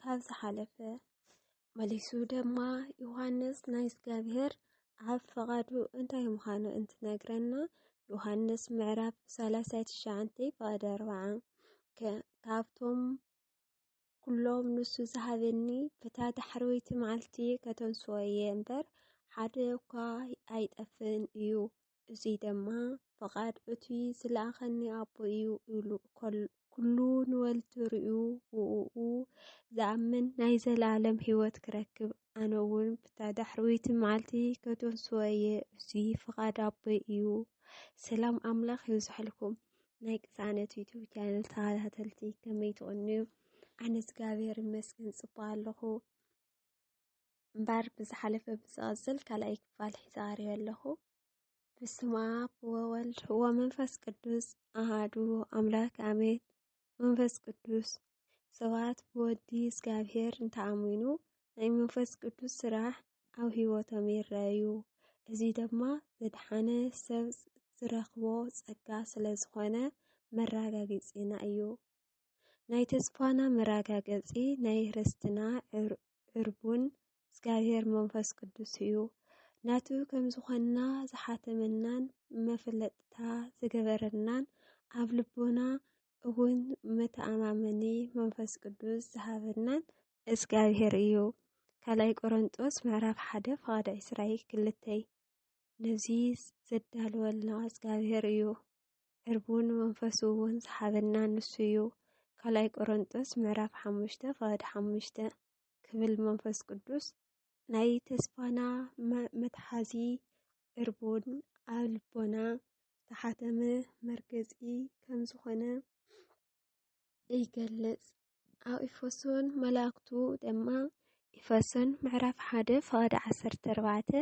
ካብዝ ሓለፈ መሊሱ ደማ ዮሐንስ ናይ እግዚአብሔር ኣብ ፈቓዱ እንታይ ምዃኑ እንትነግረና ዮሐንስ ምዕራፍ 39 ፈቐደ 40 ካብቶም ኩሎም ንሱ ዝሃበኒ ፍታት ሓርወይቲ መዓልቲ ከተንስኦ እየ እምበር ሓደ እኳ ኣይጠፍን እዩ። እዙይ ደማ ፈቓድ እቱይ ዝለኣኸኒ ኣቦ እዩ ኢሉ ኩሉ ንወልዱ ርእዩ ውኡኡ ዝኣምን ናይ ዘለዓለም ሕይወት ክረክብ ኣነ እውን ፍታት ሓርወይቲ መዓልቲ ከተንስኦ እየ። እዙይ ፈቓድ ኣቦይ እዩ። ሰላም ኣምላኽ ይብዛሕልኩም። ናይ ቅሳነት ዩቲዩብ ቻናል ተኸታተልቲ ከመይ ትቕንዩ? ኣነ እግዚአብሔር ይመስገን ጽቡቕ ኣለኹ እምበር ብዝሓለፈ ብዝቐጽል ካልኣይ ክፋል ሒዘ ቀሪበ ኣለኹ። በስመ አብ ወወልድ ወመንፈስ ቅዱስ አሐዱ አምላክ አሜን። መንፈስ ቅዱስ ሰባት ብወዲ እግዚአብሔር እንተኣሚኑ ናይ መንፈስ ቅዱስ ስራሕ ኣብ ህይወቶም ይረአዩ። እዚ ድማ ዘድሓነ ሰብ ዝረኽቦ ጸጋ ስለ ዝኾነ መረጋገፂና እዩ። ናይ ተስፋና መረጋገፂ ናይ ርስትና ዕርቡን እግዚአብሔር መንፈስ ቅዱስ እዩ። ናቱ ከም ዝኾንና ዝሓተመናን መፍለጥታ ዝገበረናን ኣብ ልቦና እውን መተኣማመኒ መንፈስ ቅዱስ ዝሃበናን እግዚአብሔር እዩ። ካልኣይ ቆሮንጦስ ምዕራፍ 1 ፈቐደ 22 ነዚ ዘዳልወልና እግዚአብሔር እዩ። ዕርቡን መንፈሱ እውን ዝሃበና ንሱ እዩ። ካልኣይ ቆሮንጦስ ምዕራፍ 5 ፈቐደ 5 ክብል መንፈስ ቅዱስ ናይ ተስፋና መትሓዚ ዕርቡን ኣብ ልቦና ዝተሓተመ መርገፂ ከም ዝኾነ ይገልጽ። ኣብ ኤፌሶን መላእክቱ ድማ ኤፌሶን ምዕራፍ 1 ፈቐደ 14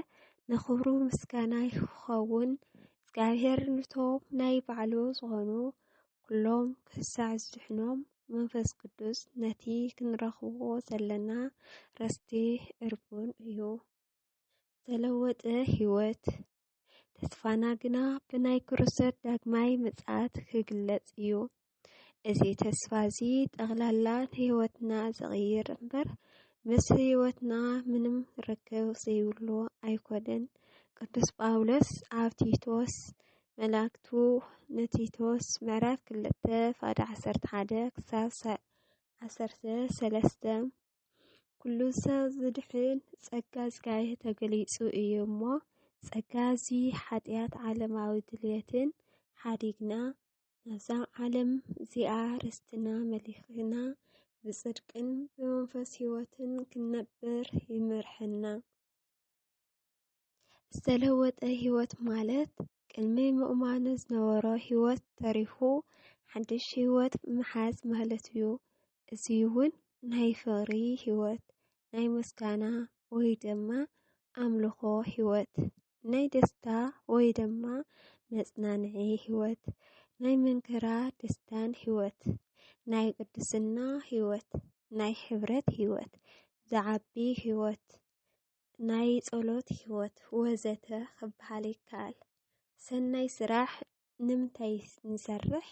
ንኽብሩ ምስጋና ይኸውን እግዚአብሔር ነቶም ናይ ባዕሉ ዝኾኑ ኩሎም ክሳዕ ዝድሕኖም መንፈስ ቅዱስ ነቲ ክንረኽቦ ዘለና ርስቲ ዕርቡን እዩ። ዘለወጠ ህይወት ተስፋና ግና ብናይ ክርስቶስ ዳግማይ ምጽአት ክግለጽ እዩ። እዚ ተስፋ እዚ ጠቕላላ ህይወትና ዝቕይር እምበር ምስ ህይወትና ምንም ርክብ ዘይብሉ ኣይኮነን። ቅዱስ ጳውሎስ ኣብ ቲቶስ መላእክቱ ነቲቶስ ምዕራፍ 2 ፈቐደ 11 ክሳብ 13 ኩሉ ሰብ ዝድሕን ጸጋ እግዚአብሔር ተገሊጹ እዩ እሞ ጸጋ እዚ ሓጢአት ዓለማዊ ድልየትን ሓዲግና ናብዛ ዓለም እዚኣ ርስትና መሊኽና ብጽድቅን ብመንፈስ ህይወትን ክንነብር ይምርሐና። ዝተለወጠ ህይወት ማለት ቅድሚ ምእማኑ ዝነበሮ ህይወት ተሪፉ ሓድሽ ህይወት ምሓዝ ማለት እዩ። እዚ እውን ናይ ፍቕሪ ህይወት፣ ናይ ምስጋና ወይ ድማ ኣምልኾ ህይወት፣ ናይ ደስታ ወይ ድማ መጽናንዒ ህይወት፣ ናይ መንከራ ደስታን ህይወት፣ ናይ ቅድስና ህይወት፣ ናይ ሕብረት ህይወት፣ ዝዓቢ ህይወት፣ ናይ ጸሎት ህይወት ወዘተ ክበሃል ይከኣል። ሰናይ ስራሕ ንምንታይ ንሰርሕ?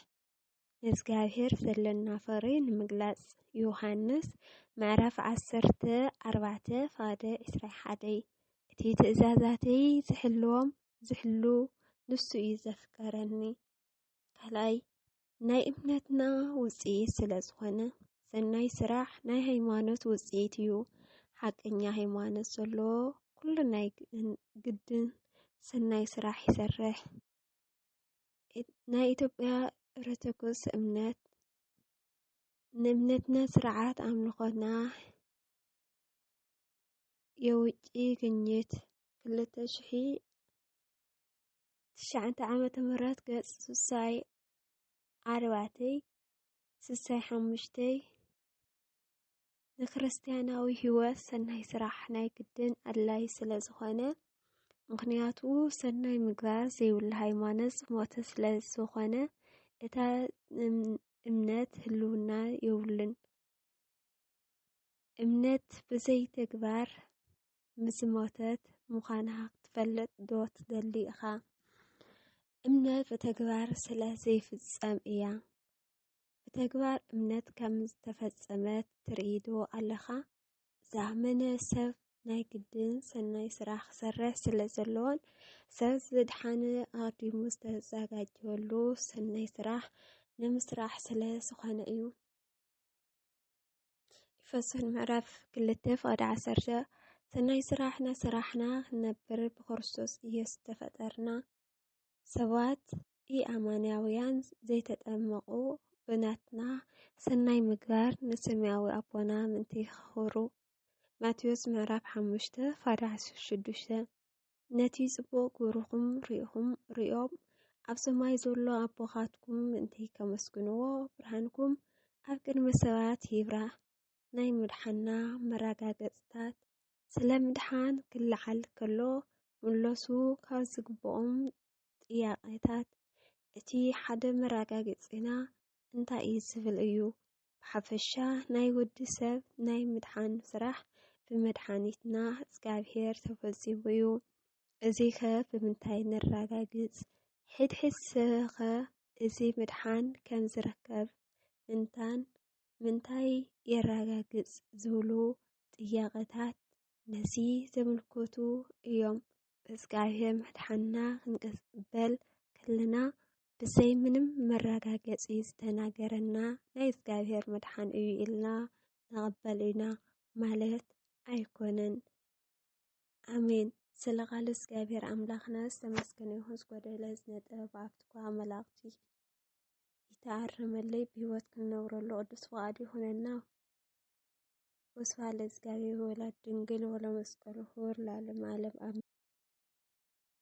ንእግዚአብሔር ዘለና ፍቕሪ ንምግላጽ። ዮሐንስ ምዕራፍ 14 ፈቐደ 21 እቲ ትእዛዛተይ ዝሕልዎም ዝሕሉ ንሱ እዩ ዘፍቀረኒ። ካልኣይ ናይ እምነትና ውፅኢት ስለ ዝኾነ ሰናይ ስራሕ ናይ ሃይማኖት ውፅኢት እዩ። ሓቀኛ ሃይማኖት ዘለዎ ኩሉ ናይ ግድን ሰናይ ስራሕ ይሰርሕ። ናይ ኢትዮጵያ ኦርቶዶክስ እምነት ንእምነትና ስርዓት ኣምልኾና የውጭ ግኝት 2009 ዓመተ ምህረት ገጽ 64-65 ንክርስቲያናዊ ህይወት ሰናይ ስራሕ ናይ ግድን ኣድላይ ስለ ዝኾነ ምክንያቱ ሰናይ ምግባር ዘይብሉ ሃይማኖት ሞተ ስለ ዝኾነ እታ እምነት ህልውና የብሉን። እምነት ብዘይ ተግባር ምዝሞተት ምዃና ክትፈልጥ ዶ ትደሊ ኢኻ? እምነት ብተግባር ስለ ዘይፍጸም እያ። ብተግባር እምነት ከም ዝተፈጸመት ትርኢዶ ኣለኻ። ዝኣመነ ሰብ ናይ ግድን ሰናይ ስራሕ ክሰርሕ ስለ ዘለዎን ሰብ ዝድሓነ ኣቐዲሙ ዝተዘጋጀወሉ ሰናይ ስራሕ ንምስራሕ ስለ ዝኾነ እዩ። ኤፌሶን ምዕራፍ 2:10 ሰናይ ስራሕ ናሰራሕና ክንነብር ብክርስቶስ ኢየሱስ ተፈጠርና። ሰባት ኢኣማንያውያን ዘይተጠመቑ ብናትና ሰናይ ምግባር ንሰማያዊ ኣቦና ምእንቲ ይኽብሩ። ማቴዎስ ምዕራፍ 5:16 ነቲ ጽቡቕ ግብርኩም ሪኦም ኣብ ሰማይ ዘሎ ኣቦኻትኩም ምእንቲ ከመስግንዎ ብርሃንኩም ኣብ ቅድሚ ሰባት ይብራ። ናይ ምድሓንና መረጋገጽታት ስለ ምድሓን ክለዓል ከሎ ምለሱ ካብ ዝግብኦም ጥያቄታት እቲ ሓደ መረጋገፂና እንታይ እዩ ዝብል እዩ። ብሓፈሻ ናይ ወዲ ሰብ ናይ ምድሓን ስራሕ ብመድሓኒትና እግዚኣብሔር ተፈጺሙ እዩ። እዚ ኸ ብምንታይ ነረጋግጽ? ሕድሕድ ሰብ ኸ እዚ ምድሓን ከም ዝረከብ ምንታይ የረጋግጽ ዝብሉ ጥያቄታት ነዚ ዘመልክቱ እዮም። እግዚአብሔር መድሓንና ክንቅበል ከለና ብዘይ ምንም መረጋገፂ ዝተናገረና ናይ እግዚአብሔር መድሓን እዩ ኢልና ነቕበል ኢና ማለት ኣይኮነን። ኣሜን። ስለ ቃል እግዚአብሔር ኣምላኽና ዝተመስገነ ይሁን። ዝጎደለ ዝነጥበብ ኣብቲ መላእኽቲ ይተኣረመለይ ብሂወት ክንነብረሉ ቅዱስ ፈቃዱ ይሁነና። ወስብሐት ለእግዚአብሔር ወለወላዲቱ ድንግል ወለመስቀሉ ክቡር ለዓለመ ዓለም አሜን።